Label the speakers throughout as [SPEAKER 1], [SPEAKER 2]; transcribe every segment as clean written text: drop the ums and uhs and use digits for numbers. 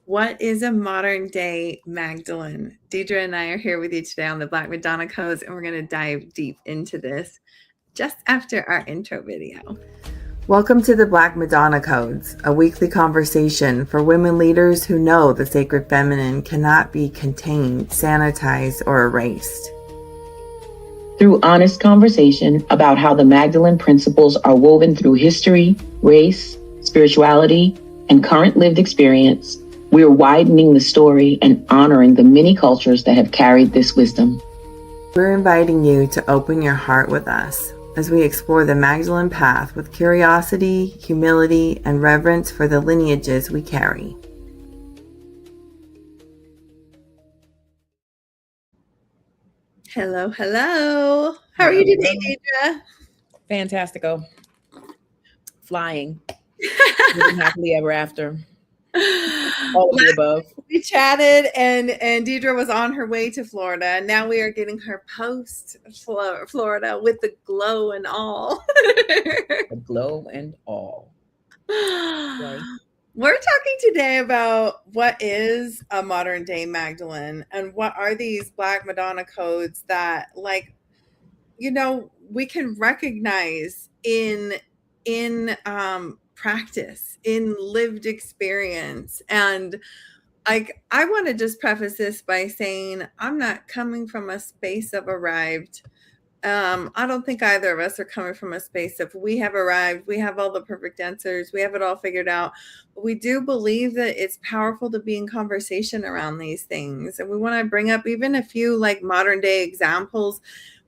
[SPEAKER 1] What is a modern day Magdalene? Deidre and I are here with you today on the Black Madonna Codes, and we're going to dive deep into this just after our intro video. Welcome to the Black Madonna Codes, a weekly conversation for women leaders who know the sacred feminine cannot be contained, sanitized, or erased.
[SPEAKER 2] Through honest conversation about how the Magdalene principles are woven through history, race, spirituality, and current lived experience, we're widening the story and honoring the many cultures that have carried this wisdom.
[SPEAKER 1] We're inviting you to open your heart with us as we explore the Magdalene path with curiosity, humility, and reverence for the lineages we carry. Hello, hello. How are you today, Deidre?
[SPEAKER 3] Fantastico. Flying. Living happily ever after. All of the above.
[SPEAKER 1] We chatted and Deidre was on her way to Florida. Now we are getting her post Florida with the glow and all.
[SPEAKER 3] The glow and all.
[SPEAKER 1] Right. We're talking today about what is a modern day Magdalene and what are these Black Madonna codes that, like, we can recognize in practice, in lived experience. And I want to just preface this by saying I'm not coming from a space of arrived. I don't think either of us are coming from a space of we have arrived, we have all the perfect answers, we have it all figured out. But we do believe that it's powerful to be in conversation around these things. And we want to bring up even a few like modern day examples,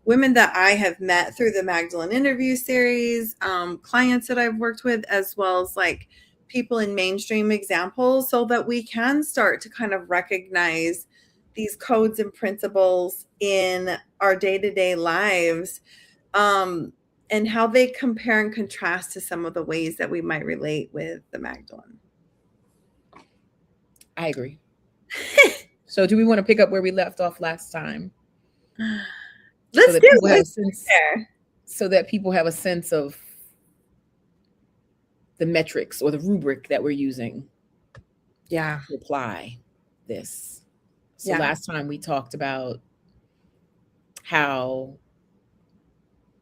[SPEAKER 1] women that I have met through the Magdalene interview series, clients that I've worked with, as well as like people in mainstream examples, so that we can start to kind of recognize these codes and principles in our day-to-day lives, and how they compare and contrast to some of the ways that we might relate with the Magdalene.
[SPEAKER 3] I agree. So do we want to pick up where we left off last time?
[SPEAKER 1] Let's do it
[SPEAKER 3] there. So that people have a sense of the metrics or the rubric that we're using.
[SPEAKER 1] Yeah.
[SPEAKER 3] To apply this. So last time we talked about how,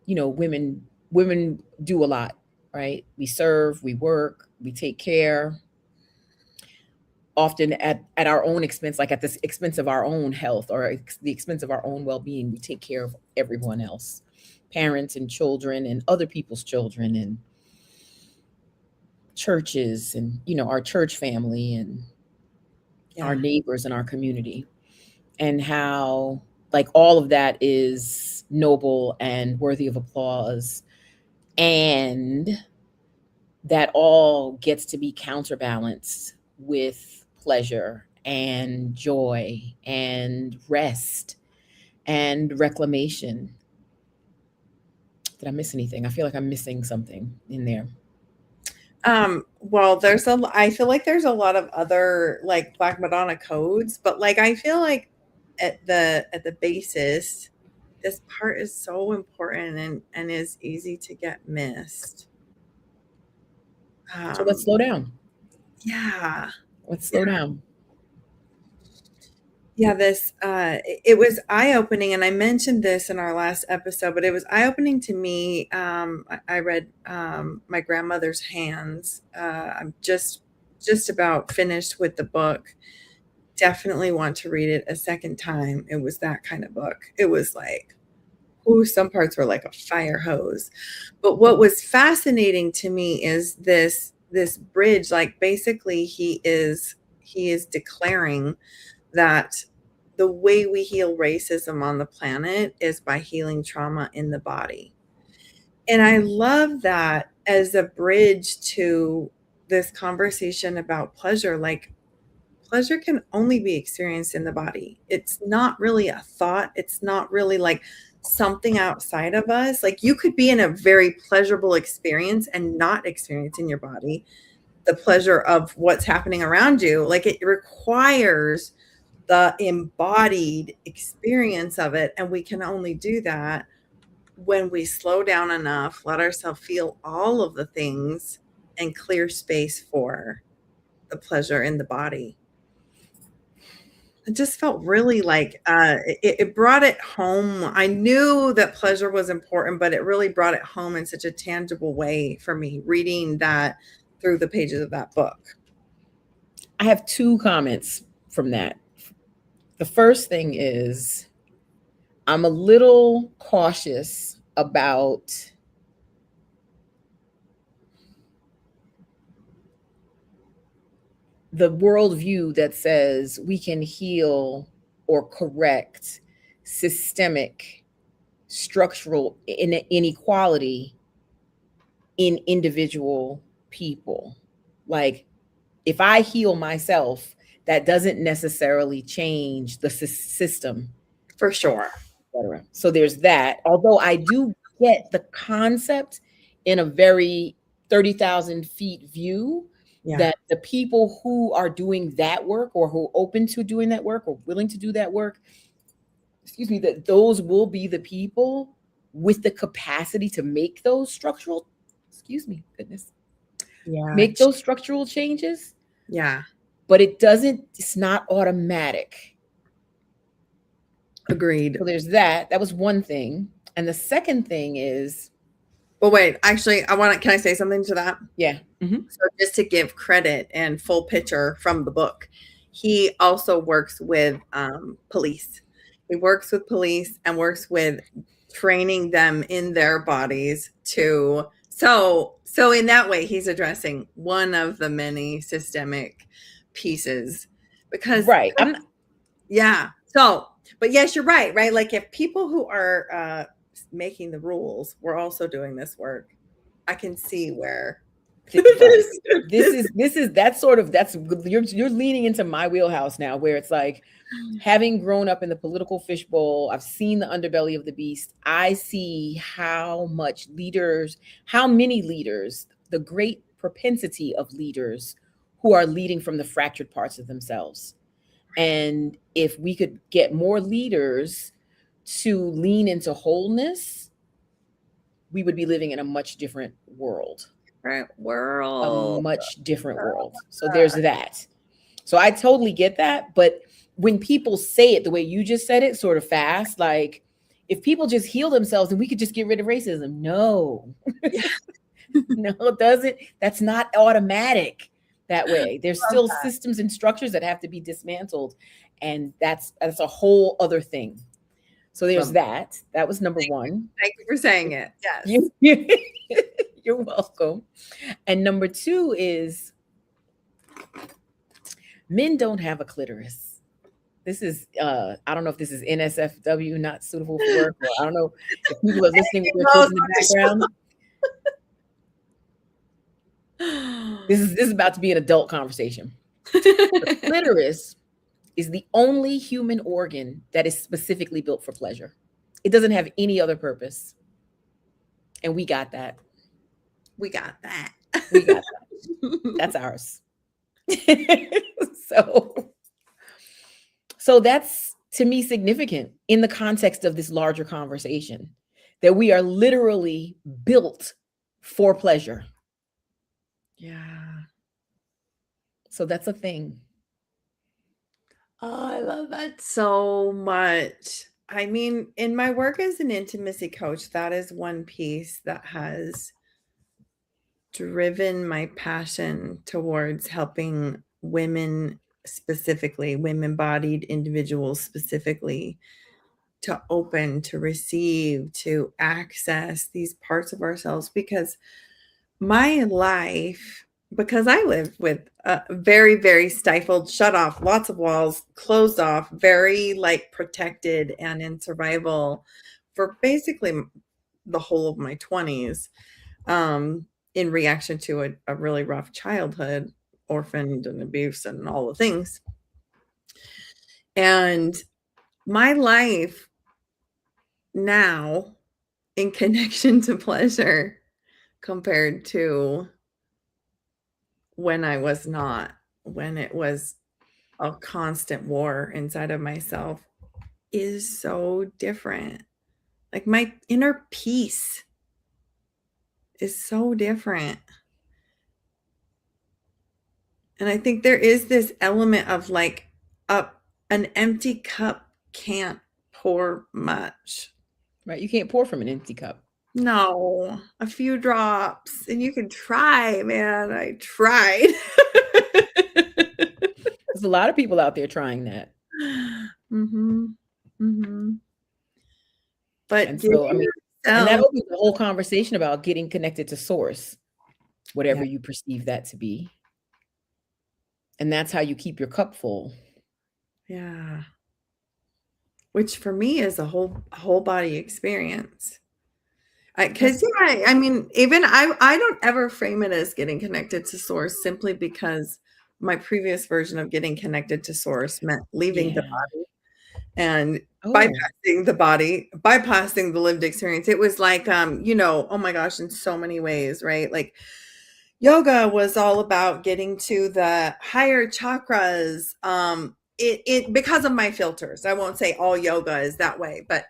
[SPEAKER 3] women do a lot, right? We serve, we work, we take care, often at our own expense, like at the expense of our own health or the expense of our own well-being. We take care of everyone else, parents and children and other people's children and churches and, our church family and our neighbors and our community. And how like all of that is noble and worthy of applause. And that all gets to be counterbalanced with pleasure and joy and rest and reclamation. Did I miss anything? I feel like I'm missing something in there.
[SPEAKER 1] Well, I feel like there's a lot of other like Black Madonna codes, but like I feel like at the basis, this part is so important and is easy to get missed.
[SPEAKER 3] So let's slow down.
[SPEAKER 1] Yeah.
[SPEAKER 3] Let's slow down.
[SPEAKER 1] Yeah, it was eye-opening, and I mentioned this in our last episode, but it was eye-opening to me. I read My Grandmother's Hands. I'm just about finished with the book. Definitely want to read it a second time. It was that kind of book. It was like, some parts were like a fire hose. But what was fascinating to me is this bridge. Like basically, he is declaring that the way we heal racism on the planet is by healing trauma in the body. And I love that as a bridge to this conversation about pleasure. Like pleasure can only be experienced in the body. It's not really a thought. It's not really like something outside of us. Like you could be in a very pleasurable experience and not experience in your body the pleasure of what's happening around you. Like it requires the embodied experience of it. And we can only do that when we slow down enough, let ourselves feel all of the things, and clear space for the pleasure in the body. it just felt really like it brought it home. I knew that pleasure was important, but it really brought it home in such a tangible way for me reading that through the pages of that book.
[SPEAKER 3] I have two comments from that. The first thing is I'm a little cautious about the worldview that says we can heal or correct systemic structural inequality in individual people. Like, if I heal myself, that doesn't necessarily change the system.
[SPEAKER 1] For sure.
[SPEAKER 3] Etc. So there's that. Although I do get the concept in a very 30,000 feet view, that the people who are doing that work, or who are open to doing that work, or willing to do that work, excuse me, that those will be the people with the capacity to make those structural, excuse me, goodness, make those structural changes.
[SPEAKER 1] Yeah.
[SPEAKER 3] But it's not automatic.
[SPEAKER 1] Agreed.
[SPEAKER 3] So there's that. That was one thing. And the second thing is,
[SPEAKER 1] well, wait, actually, can I say something to that?
[SPEAKER 3] Yeah.
[SPEAKER 1] Mm-hmm. So just to give credit and full picture from the book, he also works with police. He works with police and works with training them in their bodies to, so in that way, he's addressing one of the many systemic pieces, because
[SPEAKER 3] right.
[SPEAKER 1] Yeah. So, but yes, you're right. Like, if people who are making the rules were also doing this work, I can see where
[SPEAKER 3] this is you're leaning into my wheelhouse now, where it's like, having grown up in the political fishbowl, I've seen the underbelly of the beast. I see how many leaders, the great propensity of leaders who are leading from the fractured parts of themselves. And if we could get more leaders to lean into wholeness, we would be living in a much different world. A much different world. So there's that. So I totally get that. But when people say it the way you just said it, sort of fast, like, if people just heal themselves, then we could just get rid of racism. No. No, it doesn't. That's not automatic that way. There's still systems and structures that have to be dismantled. And that's a whole other thing. So there's that. That was number one.
[SPEAKER 1] Thank you for saying it. Yes.
[SPEAKER 3] You're welcome. And number two is, men don't have a clitoris. This is, I don't know if this is NSFW, not suitable for work, or I don't know if people are listening with their kids in the background. This is about to be an adult conversation. The clitoris is the only human organ that is specifically built for pleasure. It doesn't have any other purpose. And we got that.
[SPEAKER 1] We got that.
[SPEAKER 3] We got that. That's ours. So that's, to me, significant in the context of this larger conversation, that we are literally built for pleasure.
[SPEAKER 1] Yeah.
[SPEAKER 3] So that's a thing.
[SPEAKER 1] Oh, I love that so much. I mean, in my work as an intimacy coach, that is one piece that has driven my passion towards helping women, specifically women-bodied individuals, specifically, to open, to receive, to access these parts of ourselves. Because my life, because I live with a very, very stifled, shut off, lots of walls, closed off, very like protected and in survival for basically the whole of my 20s, in reaction to a really rough childhood, orphaned and abuse and all the things. And my life now, in connection to pleasure, compared to when I was not, when it was a constant war inside of myself, is so different. Like, my inner peace is so different. And I think there is this element of like an empty cup can't pour much.
[SPEAKER 3] Right. You can't pour from an empty cup.
[SPEAKER 1] No, a few drops, and you can try, man. I tried.
[SPEAKER 3] There's a lot of people out there trying that.
[SPEAKER 1] Mm-hmm. Mm-hmm. But
[SPEAKER 3] And so, I mean, and that opens the whole conversation about getting connected to source, whatever you perceive that to be. And that's how you keep your cup full.
[SPEAKER 1] Yeah. Which for me is a whole body experience. Because I mean, even I don't ever frame it as getting connected to source, simply because my previous version of getting connected to source meant leaving the body and bypassing the body, bypassing the lived experience. It was like, oh my gosh, in so many ways, right? Like yoga was all about getting to the higher chakras. It because of my filters. I won't say all yoga is that way, but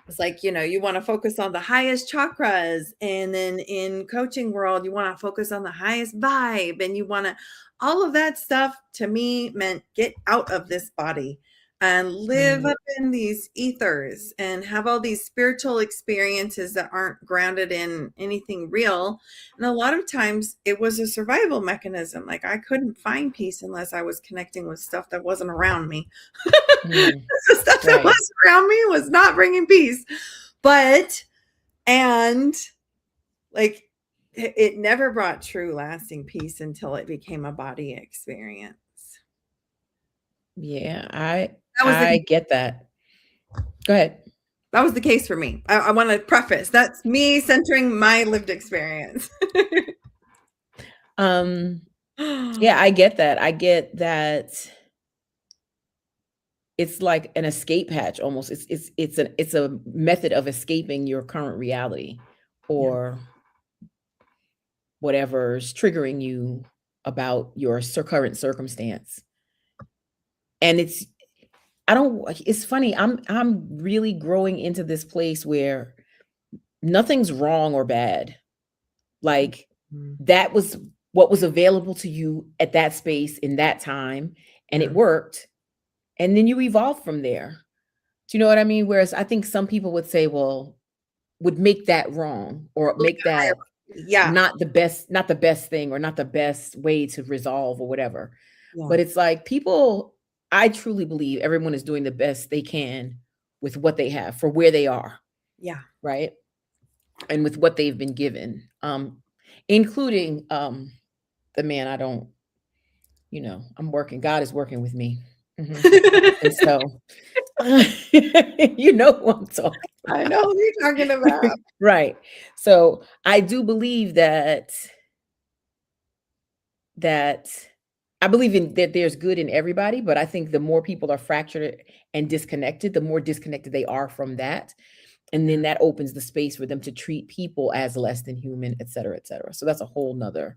[SPEAKER 1] it's like, you want to focus on the highest chakras, and then in coaching world, you want to focus on the highest vibe, and you want to, all of that stuff to me meant get out of this body and live up in these ethers and have all these spiritual experiences that aren't grounded in anything real. And a lot of times it was a survival mechanism. Like I couldn't find peace unless I was connecting with stuff that wasn't around me. The stuff that was around me was not bringing peace. And like it never brought true lasting peace until it became a body experience.
[SPEAKER 3] Yeah, I get that. Go ahead.
[SPEAKER 1] That was the case for me. I want to preface that's me centering my lived experience.
[SPEAKER 3] Yeah, I get that. I get that. It's like an escape hatch almost. It's a method of escaping your current reality or whatever's triggering you about your current circumstance. And it's funny. I'm really growing into this place where nothing's wrong or bad. Like that was what was available to you at that space in that time, and it worked. And then you evolve from there. Do you know what I mean? Whereas I think some people would say, well, would make that wrong or make that not the best thing or not the best way to resolve or whatever. But it's like I truly believe everyone is doing the best they can with what they have for where they are.
[SPEAKER 1] Yeah.
[SPEAKER 3] Right. And with what they've been given, including the man I don't, I'm working. God is working with me. And so, you know who I'm talking about.
[SPEAKER 1] I know who you're talking about.
[SPEAKER 3] Right. So I do believe that I believe in that there's good in everybody, but I think the more people are fractured and disconnected, the more disconnected they are from that. And then that opens the space for them to treat people as less than human, et cetera, et cetera. So that's a whole nother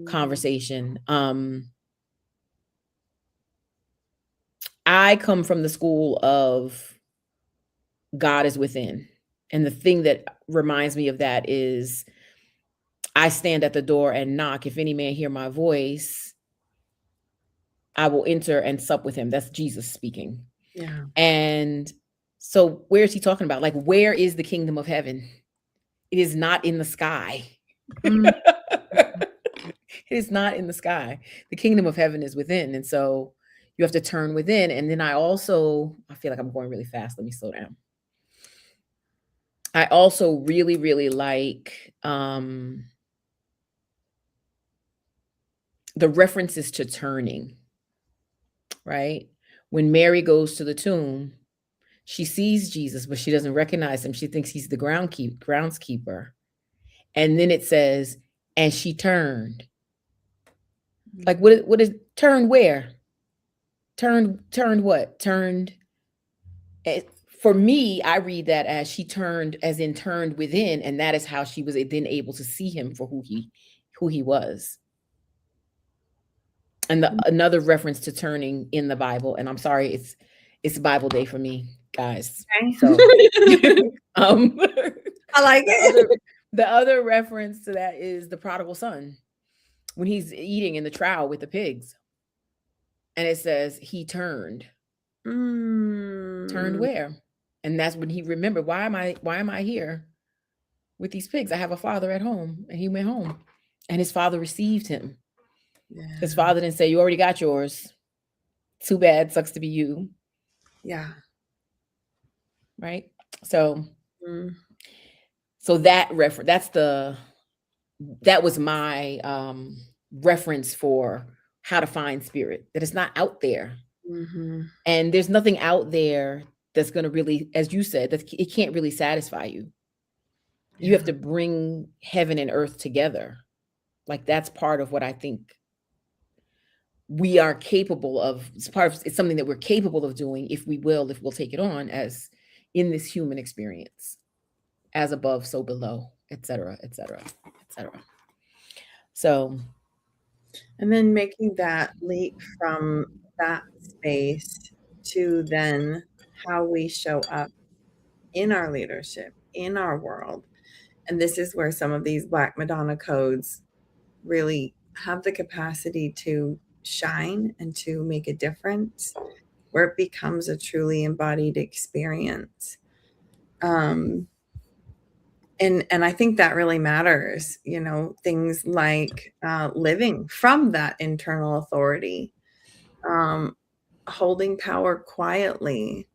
[SPEAKER 3] conversation. I come from the school of God is within. And the thing that reminds me of that is I stand at the door and knock. If any man hear my voice, I will enter and sup with him. That's Jesus speaking.
[SPEAKER 1] Yeah.
[SPEAKER 3] And so where is he talking about? Like, where is the kingdom of heaven? It is not in the sky. It is not in the sky. The kingdom of heaven is within. And so you have to turn within. And then I feel like I'm going really fast. Let me slow down. I also really, really like the references to turning, right? When Mary goes to the tomb, she sees Jesus, but she doesn't recognize him. She thinks he's the groundskeeper. And then it says, and she turned. Like, what is turned where? Turned what? Turned. For me, I read that as she turned, as in turned within, and that is how she was then able to see him for who he was. And another reference to turning in the Bible, and I'm sorry, it's Bible day for me, guys. Okay. So,
[SPEAKER 1] I like it.
[SPEAKER 3] The other reference to that is the prodigal son when he's eating in the trough with the pigs. And it says he turned. Turned where? And that's when he remembered, why am I here with these pigs? I have a father at home. And he went home. And his father received him.
[SPEAKER 1] Yeah.
[SPEAKER 3] His father didn't say, you already got yours. Too bad, sucks to be you.
[SPEAKER 1] Yeah.
[SPEAKER 3] Right? So so that was my reference for how to find spirit, that it's not out there. And there's nothing out there that's going to really, as you said, that it can't really satisfy you. You have to bring heaven and earth together. Like, that's part of what I think we are capable of. It's something that we're capable of doing if we'll take it on as in this human experience, as above, so below, etc., etc., etc. So,
[SPEAKER 1] and then making that leap from that space to then how we show up in our leadership, in our world. And this is where some of these Black Madonna codes really have the capacity to shine and to make a difference, where it becomes a truly embodied experience. And I think that really matters, things like living from that internal authority, holding power quietly,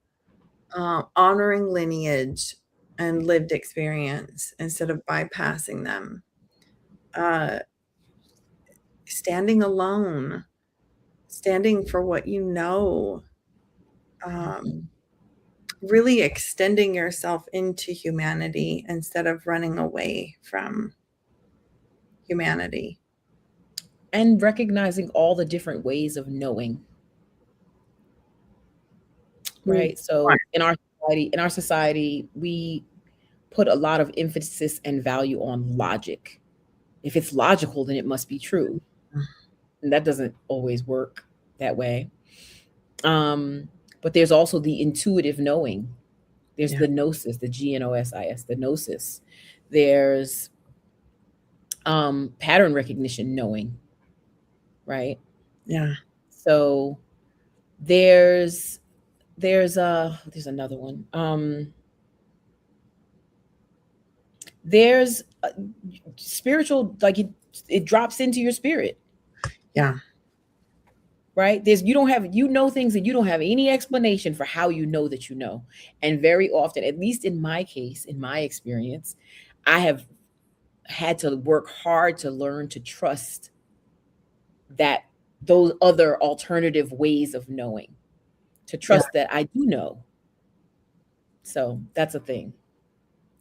[SPEAKER 1] honoring lineage and lived experience instead of bypassing them, standing alone, standing for what you know, really extending yourself into humanity instead of running away from humanity.
[SPEAKER 3] And recognizing all the different ways of knowing. Right? So in our society, we put a lot of emphasis and value on logic. If it's logical, then it must be true. And that doesn't always work that way. But there's also the intuitive knowing. There's the gnosis, the Gnosis, the gnosis. There's pattern recognition knowing, right?
[SPEAKER 1] Yeah.
[SPEAKER 3] So there's another one. There's spiritual, like it drops into your spirit.
[SPEAKER 1] Yeah.
[SPEAKER 3] Right? You know things and you don't have any explanation for how you know that you know. And very often, at least in my case, in my experience, I have had to work hard to learn to trust that those other alternative ways of knowing, to trust that I do know. So that's a thing.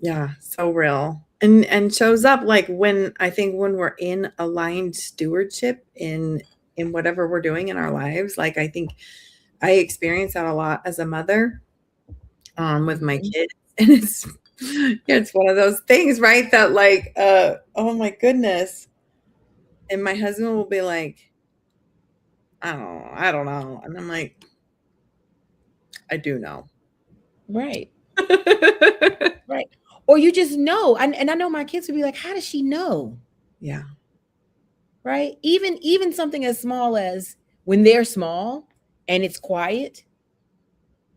[SPEAKER 1] Yeah, so real. And shows up like when we're in aligned stewardship in whatever we're doing in our lives. Like, I think I experience that a lot as a mother, with my kids. And it's one of those things, right? That like, oh my goodness. And my husband will be like, I don't know. And I'm like, I do know.
[SPEAKER 3] Right. Right. Or you just know. And I know my kids would be like, how does she know?
[SPEAKER 1] Yeah.
[SPEAKER 3] Right. Even something as small as when they're small and it's quiet,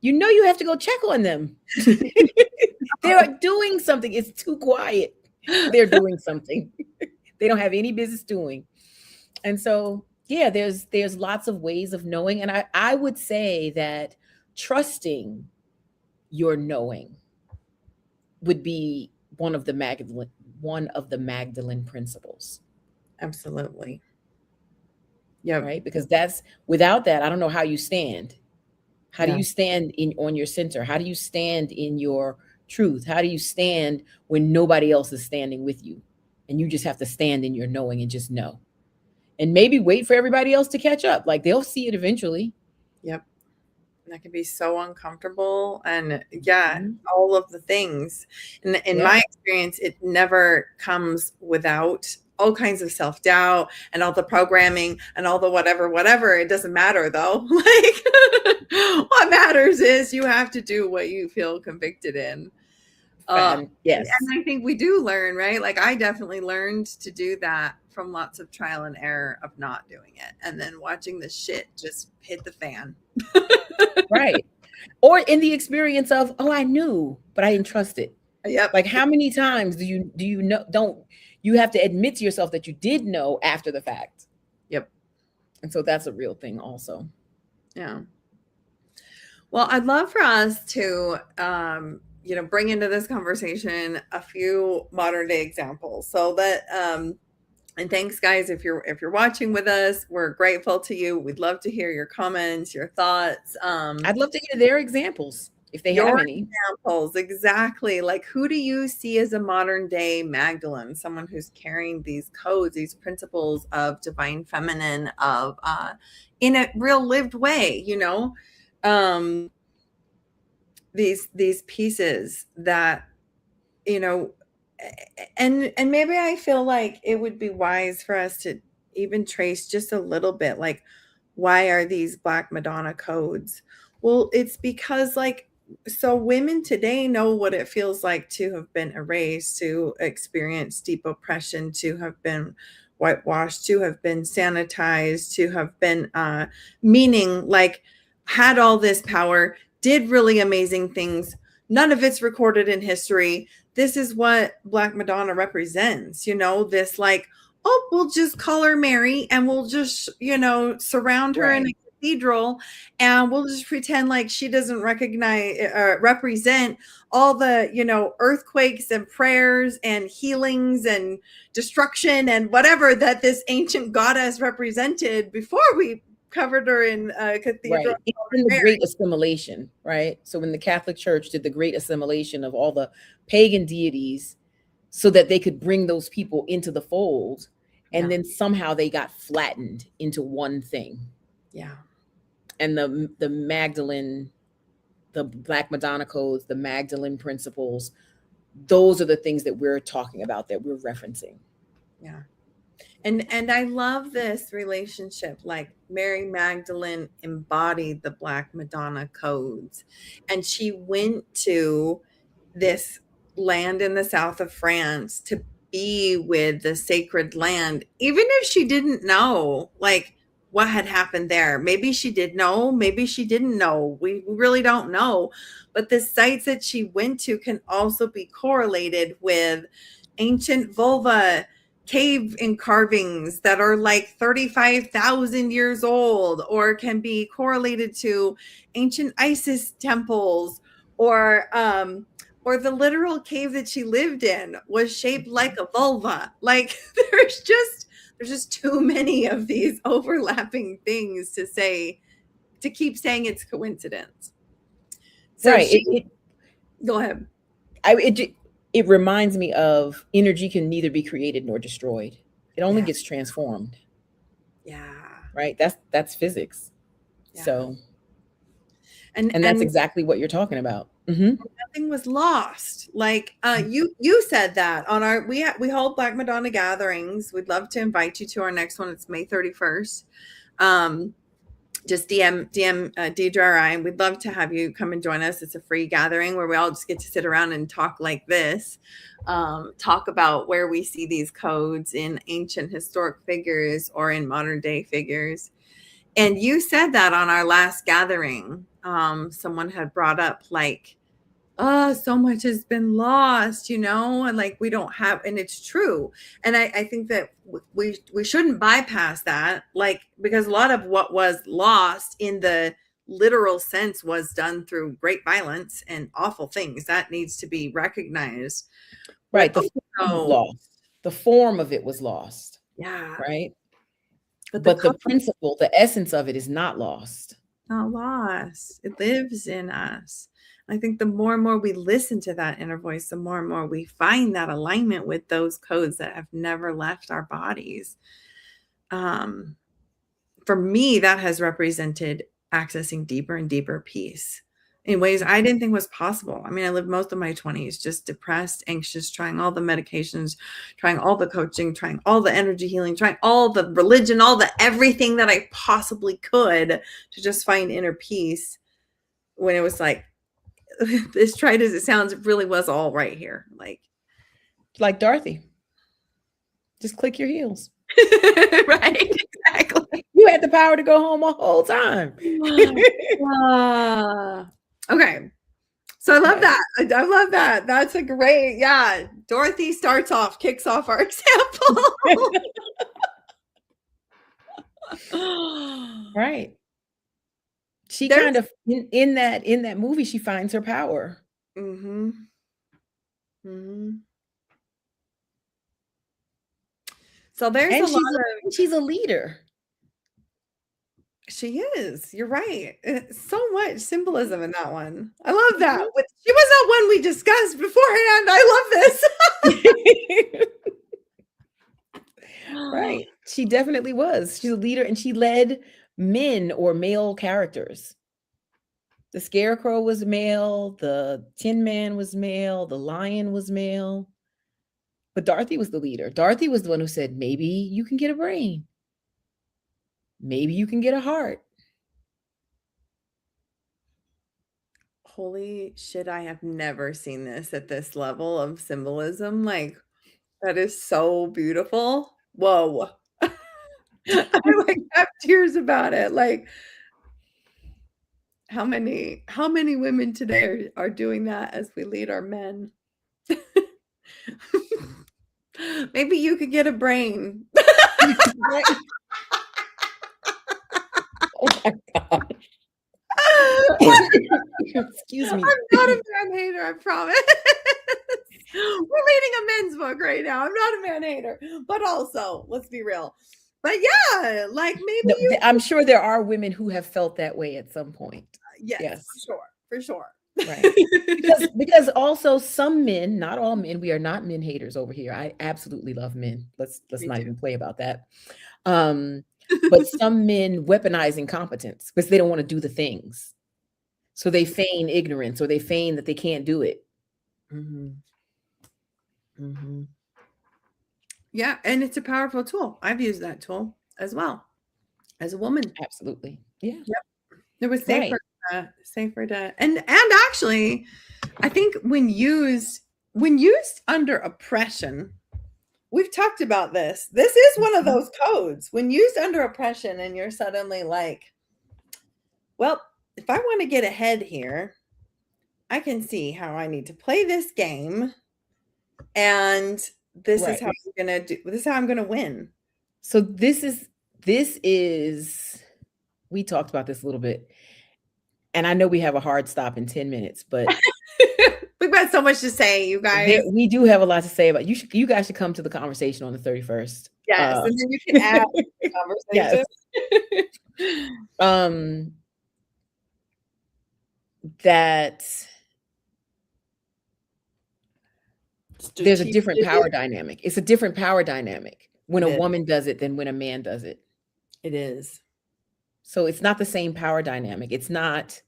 [SPEAKER 3] you have to go check on them. They're doing something. It's too quiet. They're doing something they don't have any business doing. And so, yeah, there's lots of ways of knowing. And I would say that trusting your knowing would be one of the Magdalene principles.
[SPEAKER 1] Absolutely. Yeah.
[SPEAKER 3] Right. Because without that, I don't know how you stand. How do you stand on your center? How do you stand in your truth? How do you stand when nobody else is standing with you? And you just have to stand in your knowing and just know. And maybe wait for everybody else to catch up. Like, they'll see it eventually.
[SPEAKER 1] Yep. And that can be so uncomfortable. And all of the things. And in my experience, it never comes without all kinds of self-doubt and all the programming and all the whatever. It doesn't matter though. Like, what matters is you have to do what you feel convicted in.
[SPEAKER 3] Yes.
[SPEAKER 1] And I think we do learn, right? Like, I definitely learned to do that from lots of trial and error of not doing it. and then watching the shit just hit the fan.
[SPEAKER 3] Right. Or in the experience of, oh, I knew, but I didn't trust it.
[SPEAKER 1] Yep.
[SPEAKER 3] Like, how many times do you know, don't you have to admit to yourself that you did know after the fact?
[SPEAKER 1] Yep.
[SPEAKER 3] And so that's a real thing also.
[SPEAKER 1] Yeah. Well, I'd love for us to, bring into this conversation a few modern day examples, so that, and thanks guys, if you're watching with us, we're grateful to you. We'd love to hear your comments, your thoughts.
[SPEAKER 3] I'd love to hear their examples if they have any
[SPEAKER 1] examples. Exactly. Like, who do you see as a modern day Magdalene, someone who's carrying these codes, these principles of divine feminine, of in a real lived way, these pieces that, and maybe I feel like it would be wise for us to even trace just a little bit, like, why are these Black Madonna codes? Well, it's because, like, so women today know what it feels like to have been erased, to experience deep oppression, to have been whitewashed, to have been sanitized, to have been meaning, like, had all this power, did really amazing things. None of it's recorded in history. This is what Black Madonna represents, this, like, oh, we'll just call her Mary and we'll just, surround her in a cathedral, and we'll just pretend like she doesn't represent all the, earthquakes and prayers and healings and destruction and whatever that this ancient goddess represented before we covered her in a cathedral.
[SPEAKER 3] Right. In the Great Assimilation, right? So when the Catholic Church did the Great Assimilation of all the pagan deities so that they could bring those people into the fold, and then somehow they got flattened into one thing.
[SPEAKER 1] Yeah.
[SPEAKER 3] And the Magdalene, the Black Madonna Codes, the Magdalene principles, those are the things that we're talking about, that we're referencing.
[SPEAKER 1] Yeah. And I love this relationship. Like, Mary Magdalene embodied the Black Madonna codes, and she went to this land in the south of France to be with the sacred land, even if she didn't know, like, what had happened there. Maybe she did know, maybe she didn't know. We really don't know. But the sites that she went to can also be correlated with ancient vulva cave carvings that are like 35,000 years old, or can be correlated to ancient Isis temples, or the literal cave that she lived in was shaped like a vulva. Like, there's just too many of these overlapping things to keep saying it's coincidence. So
[SPEAKER 3] right.
[SPEAKER 1] Go ahead.
[SPEAKER 3] It reminds me of energy can neither be created nor destroyed. It only gets transformed.
[SPEAKER 1] Yeah.
[SPEAKER 3] Right. That's physics. Yeah. So, and that's exactly what you're talking about. Mm-hmm.
[SPEAKER 1] Nothing was lost. Like, you said that on our, we hold Black Madonna gatherings. We'd love to invite you to our next one. It's May 31st. Just DM Deidre or I. We'd love to have you come and join us. It's a free gathering where we all just get to sit around and talk like this, talk about where we see these codes in ancient historic figures or in modern day figures. And you said that on our last gathering, someone had brought up, like, oh, so much has been lost, and like, we don't have, and it's true. And I think that we shouldn't bypass that, like, because a lot of what was lost in the literal sense was done through great violence and awful things that needs to be recognized.
[SPEAKER 3] Right. The form of it was lost.
[SPEAKER 1] Yeah.
[SPEAKER 3] Right. But the principle, the essence of it is not lost.
[SPEAKER 1] Not lost. It lives in us. I think the more and more we listen to that inner voice, the more and more we find that alignment with those codes that have never left our bodies. For me, that has represented accessing deeper and deeper peace in ways I didn't think was possible. I mean, I lived most of my 20s just depressed, anxious, trying all the medications, trying all the coaching, trying all the energy healing, trying all the religion, all the everything that I possibly could to just find inner peace, when it was like, as trite as it sounds, it really was all right here.
[SPEAKER 3] Like Dorothy. Just click your heels.
[SPEAKER 1] Right, exactly.
[SPEAKER 3] You the power to go home a whole time.
[SPEAKER 1] Okay. So I love that. I love that. That's a great, Dorothy kicks off our example.
[SPEAKER 3] Right. She kind of in that movie, she finds her power.
[SPEAKER 1] Mm-hmm. Mm-hmm. So there's
[SPEAKER 3] she's a leader.
[SPEAKER 1] She is. You're right. So much symbolism in that one. I love that. She was not one we discussed beforehand. I love this.
[SPEAKER 3] Right. She definitely was. She's a leader, and she led men or male characters. The Scarecrow was male, the Tin Man was male, the Lion was male. But Dorothy was the leader. Dorothy was the one who said, maybe you can get a brain. Maybe you can get a heart.
[SPEAKER 1] Holy shit, I have never seen this at this level of symbolism. Like, that is so beautiful. Whoa. I like have tears about it. Like, how many women today are doing that as we lead our men? Maybe you could get a brain.
[SPEAKER 3] Oh my God. Excuse me.
[SPEAKER 1] I'm not a man hater, I promise. We're reading a men's book right now. I'm not a man hater, but also, let's be real. But yeah, like maybe
[SPEAKER 3] I'm sure there are women who have felt that way at some point.
[SPEAKER 1] Yes. For sure.
[SPEAKER 3] Right. because also some men, not all men, we are not men haters over here. I absolutely love men. Let's not even play about that. But some men weaponize incompetence because they don't want to do the things. So they feign ignorance, or they feign that they can't do it.
[SPEAKER 1] Mm-hmm. Mm-hmm. Yeah, and it's a powerful tool. I've used that tool as well as a woman.
[SPEAKER 3] Absolutely. Yeah.
[SPEAKER 1] Yep. It was safer to, and actually, I think when used under oppression, we've talked about this. This is one of those codes. When used under oppression and you're suddenly like, well, if I want to get ahead here, I can see how I need to play this game, and this is how I'm gonna do. This is how I'm gonna win.
[SPEAKER 3] So this is we talked about this a little bit, and I know we have a hard stop in 10 minutes, but
[SPEAKER 1] we've got so much to say, you guys.
[SPEAKER 3] We do have a lot to say about you guys should come to the conversation on the 31st.
[SPEAKER 1] Yes, and then you can add the conversation.
[SPEAKER 3] Yes. That there's a different power dynamic. It's a different power dynamic when a woman does it than when a man does it.
[SPEAKER 1] It is.
[SPEAKER 3] So it's not the same power dynamic. It's not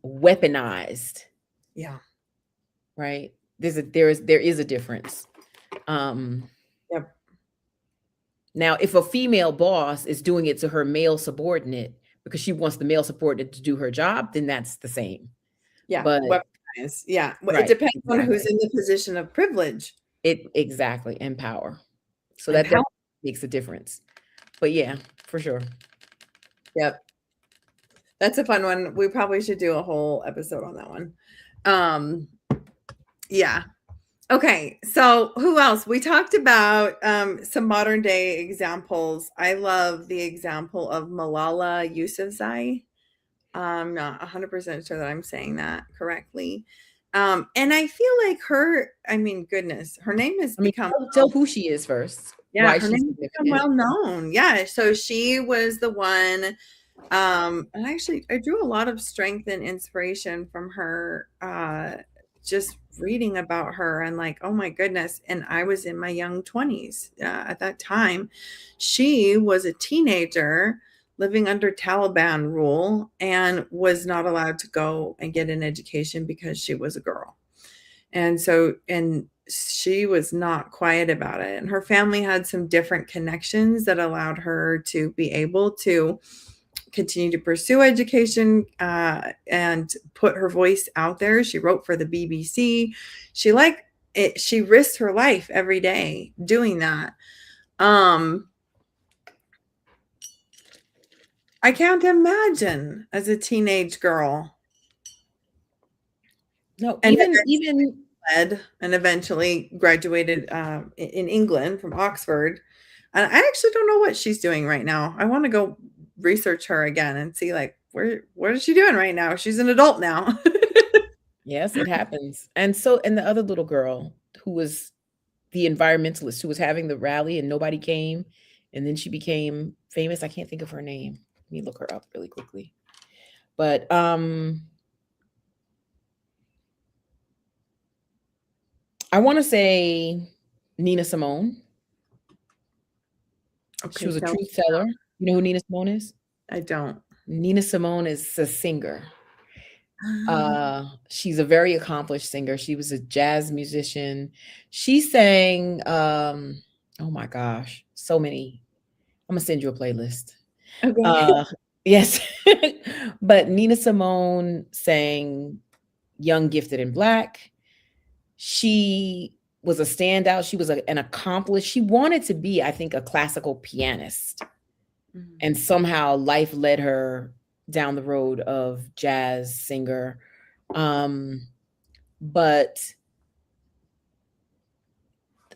[SPEAKER 3] weaponized.
[SPEAKER 1] Yeah.
[SPEAKER 3] Right. There is a difference.
[SPEAKER 1] Yep.
[SPEAKER 3] Now, if a female boss is doing it to her male subordinate because she wants the male subordinate to do her job, then that's the same.
[SPEAKER 1] Yeah.
[SPEAKER 3] But
[SPEAKER 1] weaponized. Yeah. It depends on who's in the position of privilege.
[SPEAKER 3] Exactly. And power. So that makes a difference. But yeah, for sure.
[SPEAKER 1] Yep. That's a fun one. We probably should do a whole episode on that one. Yeah. Okay. So who else? We talked about some modern day examples. I love the example of Malala Yousafzai. I'm not 100% sure that I'm saying that correctly. And I feel like goodness, her name has become.
[SPEAKER 3] Tell who she is first.
[SPEAKER 1] Yeah, her name has become well known. Yeah. So she was the one. And actually, I drew a lot of strength and inspiration from her, just reading about her, and like, oh my goodness. And I was in my young 20s at that time. She was a teenager living under Taliban rule and was not allowed to go and get an education because she was a girl. And she was not quiet about it. And her family had some different connections that allowed her to be able to continue to pursue education and put her voice out there. She wrote for the BBC. She risked her life every day doing that. I can't imagine as a teenage girl.
[SPEAKER 3] No,
[SPEAKER 1] And
[SPEAKER 3] even
[SPEAKER 1] and eventually graduated in England from Oxford. And I actually don't know what she's doing right now. I want to go research her again and see like what is she doing right now? She's an adult now.
[SPEAKER 3] yes, it happens. And the other little girl who was the environmentalist who was having the rally and nobody came, and then she became famous. I can't think of her name. Let me look her up really quickly. But I want to say Nina Simone. She
[SPEAKER 1] Okay,
[SPEAKER 3] was a truth teller. You know who Nina Simone is?
[SPEAKER 1] I don't.
[SPEAKER 3] Nina Simone is a singer. She's a very accomplished singer. She was a jazz musician. She sang oh my gosh, so many. I'm gonna send you a playlist.
[SPEAKER 1] Okay.
[SPEAKER 3] Yes. But Nina Simone sang Young, Gifted, and Black. She was a standout. She was an accomplished. She wanted to be, I think, a classical pianist. And somehow life led her down the road of jazz singer. But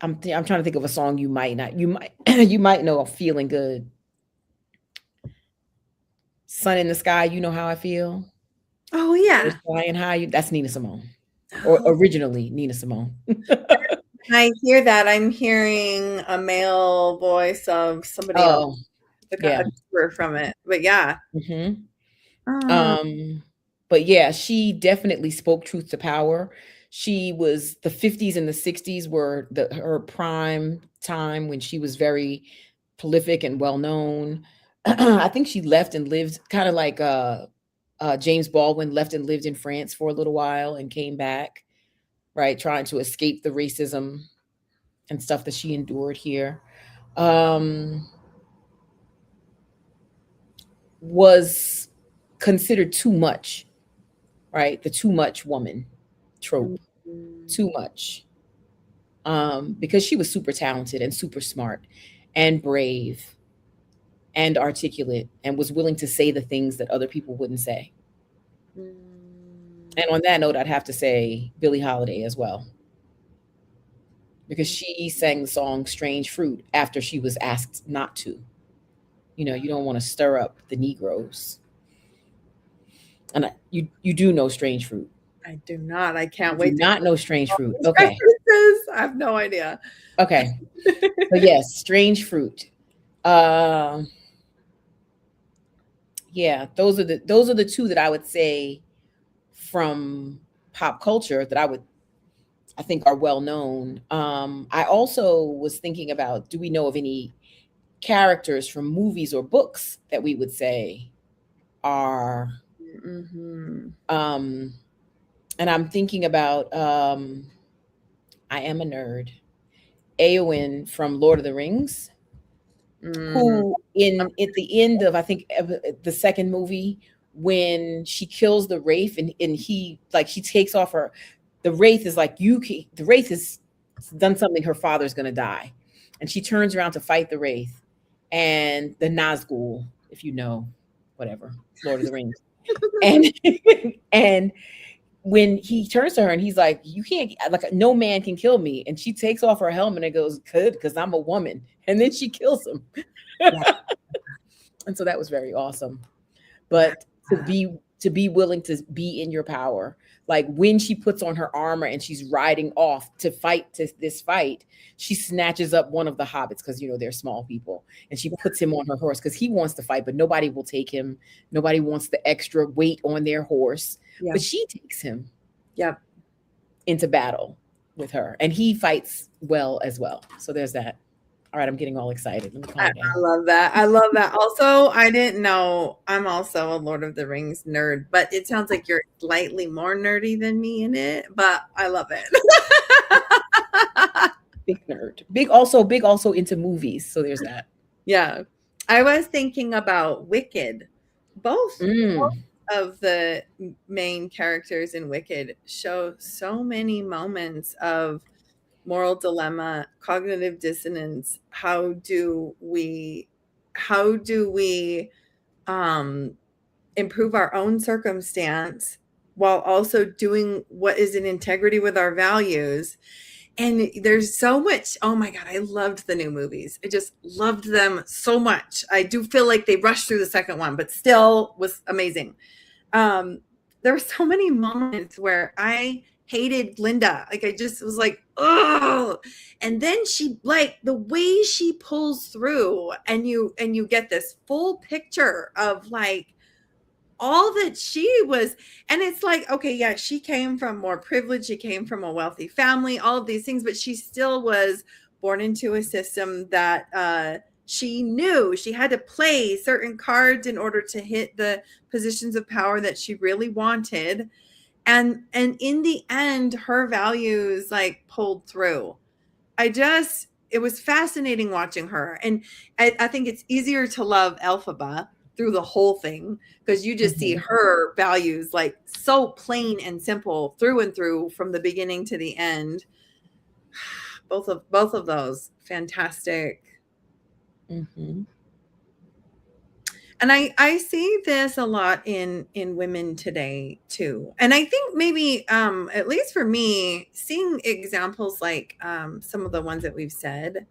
[SPEAKER 3] I'm trying to think of a song you might you might know. Feeling Good. Sun in the Sky, You Know How I Feel.
[SPEAKER 1] Oh yeah.
[SPEAKER 3] Flying High, that's Nina Simone. Or originally Nina Simone.
[SPEAKER 1] I hear that. I'm hearing a male voice of somebody else.
[SPEAKER 3] Yeah.
[SPEAKER 1] From it. But yeah.
[SPEAKER 3] But yeah, she definitely spoke truth to power. She was the 50s and the 60s were her prime time when she was very prolific and well known. I think she left and lived kind of like James Baldwin left and lived in France for a little while and came back, right, trying to escape the racism and stuff that she endured here. Was considered too much, right? The too much woman trope, too much. Because she was super talented and super smart and brave and articulate and was willing to say the things that other people wouldn't say. And on that note, I'd have to say Billie Holiday as well, because she sang the song Strange Fruit after she was asked not to. You know, you don't want to stir up the Negroes. And you do know Strange Fruit.
[SPEAKER 1] I do not. I can't
[SPEAKER 3] You
[SPEAKER 1] wait.
[SPEAKER 3] do not know Strange Fruit. Okay.
[SPEAKER 1] I have no idea.
[SPEAKER 3] Okay. So yes, Strange Fruit. Yeah, those are the two that I would say from pop culture that I think are well known. I also was thinking about, do we know of any characters from movies or books that we would say are and I'm thinking about I am a nerd. Eowyn from Lord of the Rings, who at the end of I think the second movie, when she kills the wraith and he like she takes off her, the wraith is like the wraith has done something, her father's gonna die, and she turns around to fight the wraith and the Nazgul, if you know, whatever, Lord of the Rings, and and when he turns to her and he's like, you can't, like, no man can kill me. And she takes off her helmet and goes, good, because I'm a woman. And then she kills him. Yeah. And so that was very awesome. But to be willing to be in your power, like when she puts on her armor and she's riding off to fight this fight, she snatches up one of the hobbits, because you know they're small people, and she puts him on her horse because he wants to fight, but nobody will take him. Nobody wants the extra weight on their horse. Yeah. But she takes him into battle with her, and he fights well as well. So there's that. All right, I'm getting all excited. Let me calm down.
[SPEAKER 1] I love that. I love that. Also, I didn't know I'm also a Lord of the Rings nerd, but it sounds like you're slightly more nerdy than me in it, but I love it.
[SPEAKER 3] Big nerd. Big also into movies. So there's that.
[SPEAKER 1] Yeah. I was thinking about Wicked. Both of the main characters in Wicked show so many moments of moral dilemma, cognitive dissonance. How do we um, improve our own circumstance while also doing what is in integrity with our values. And there's so much. Oh my God, I loved the new movies. I just loved them so much. I do feel like they rushed through the second one, but still was amazing. There were so many moments where I hated Linda. Like I just was like, oh, and then she, like, the way she pulls through, and you get this full picture of like all that she was. And it's like, okay, yeah, she came from more privilege, she came from a wealthy family, all of these things, but she still was born into a system that she knew she had to play certain cards in order to hit the positions of power that she really wanted. And in the end, her values like pulled through. It was fascinating watching her. And I think it's easier to love Elphaba through the whole thing, because you just see her values like so plain and simple through and through from the beginning to the end. Both of those fantastic. And I see this a lot in women today too. And I think maybe at least for me, seeing examples like some of the ones that we've said,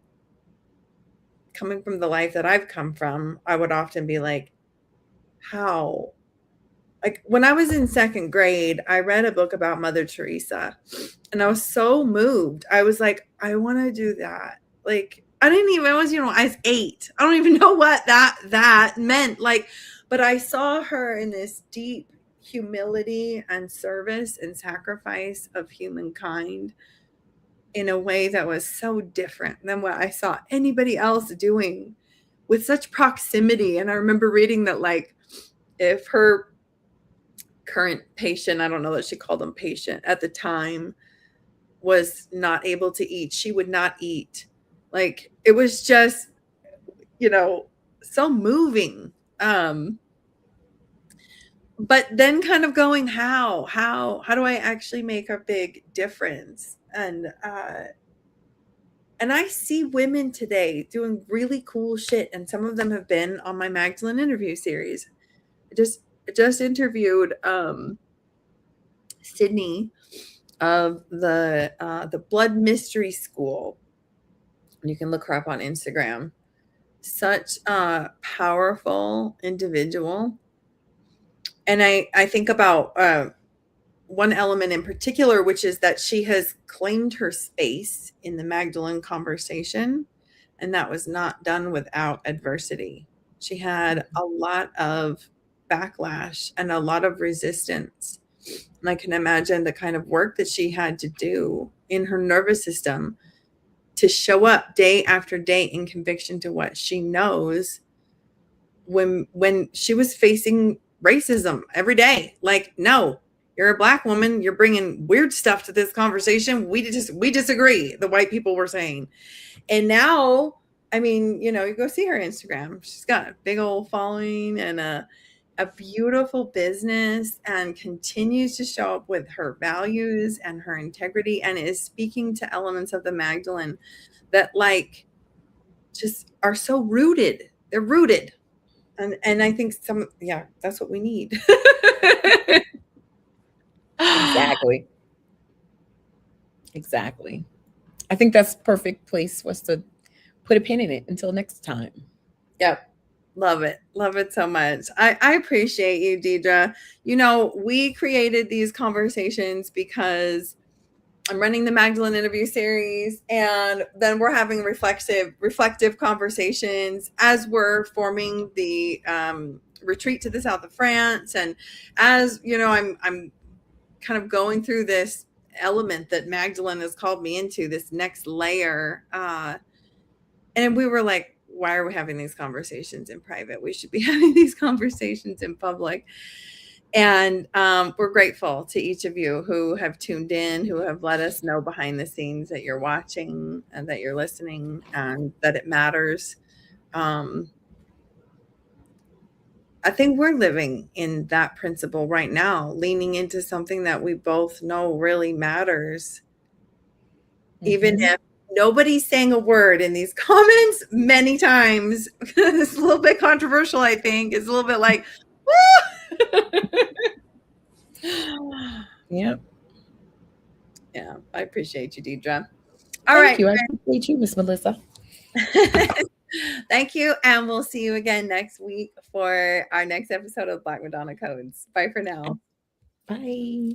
[SPEAKER 1] coming from the life that I've come from, I would often be like, how? Like when I was in second grade, I read a book about Mother Teresa, and I was so moved. I was like, I want to do that. Like I was 8. I don't even know what that meant. Like, but I saw her in this deep humility and service and sacrifice of humankind in a way that was so different than what I saw anybody else doing with such proximity. And I remember reading that, like, if her current patient, I don't know that she called him patient at the time, was not able to eat, she would not eat. Like, it was just, so moving. But then kind of going, how do I actually make a big difference? And I see women today doing really cool shit, and some of them have been on my Magdalene interview series. I just interviewed Sydney of the Blood Mystery School. You can look her up on Instagram. Such a powerful individual. And I think about one element in particular, which is that she has claimed her space in the Magdalene conversation, and that was not done without adversity. She had a lot of backlash and a lot of resistance. And I can imagine the kind of work that she had to do in her nervous system to show up day after day in conviction to what she knows, when she was facing racism every day. Like, no, you're a Black woman, you're bringing weird stuff to this conversation. We disagree, the white people were saying. And now, I mean, you go see her Instagram. She's got a big old following and a beautiful business, and continues to show up with her values and her integrity, and is speaking to elements of the Magdalene that, like, just are so rooted. They're rooted. And I think that's what we need.
[SPEAKER 3] Exactly. I think that's perfect place for us to put a pin in it until next time.
[SPEAKER 1] Yep. Love it. Love it so much. I appreciate you, Deidre. We created these conversations because I'm running the Magdalene interview series, and then we're having reflective conversations as we're forming the retreat to the south of France. And as I'm kind of going through this element that Magdalene has called me into, this next layer. And we were like, why are we having these conversations in private? We should be having these conversations in public. And we're grateful to each of you who have tuned in, who have let us know behind the scenes that you're watching and that you're listening, and that it matters. I think we're living in that principle right now, leaning into something that we both know really matters. Even if Nobody's saying a word in these comments many times. It's a little bit controversial, I think. It's a little bit like,
[SPEAKER 3] Yep.
[SPEAKER 1] Yeah, I appreciate you, Deidre.
[SPEAKER 3] Thank you. I appreciate you, Miss Melissa.
[SPEAKER 1] Thank you. And we'll see you again next week for our next episode of Black Madonna Codes. Bye for now.
[SPEAKER 3] Bye.